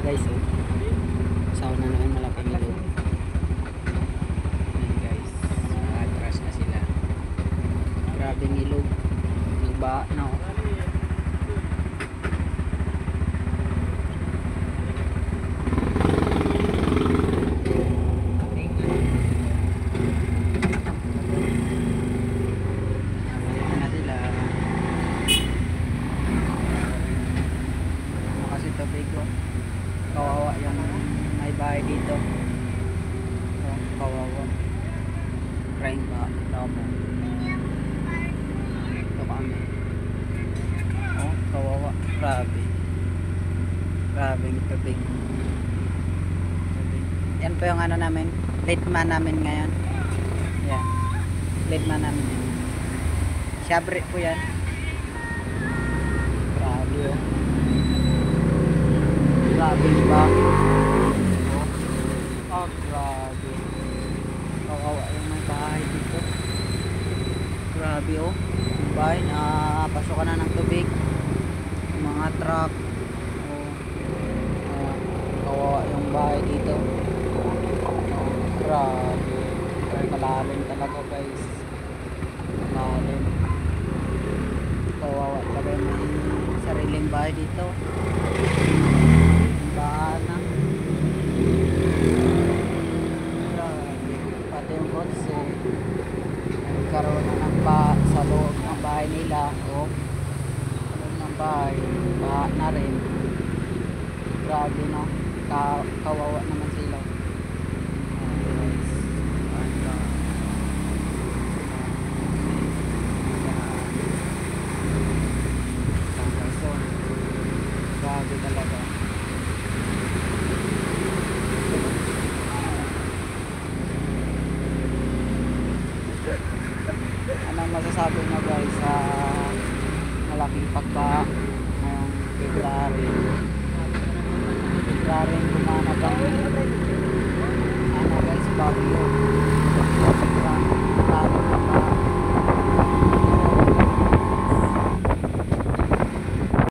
guys, oh. Sauna na yung malaking ilog. Ayan guys, atras na sila. Grabing ilog, nagba na, oh. Kawawa yung may bahay dito. Oh, kawawa. Crying ba? Tama. Ito kami. Oh, kawawa. Grabe. Grabe yung tubig. Yan po yung ano namin. Late man namin ngayon. Yan. Late man namin yan. Syabre po yan. Grabe oh. Grabe ba? Oh, grabe. Kawawa yung may bahay dito. Grabe oh. Yung bahay na pasokan na ng tubig. Yung mga truck. Oh, kawawa yung bahay dito. Oh, grabe. Malalim talaga guys. Malalim. Kawawa talaga may sariling bahay dito. Baana. Grabe. Pati yung kotse nagkaroon na ng sa loob ng bahay nila. O sa loob ng bahay baha na rin. Grabe no. Kawawa naman sila. Grabe talaga. Anong masasabi nyo guys sa malaking pagbaha ngayong February? February gumana bang ano guys, bagyo.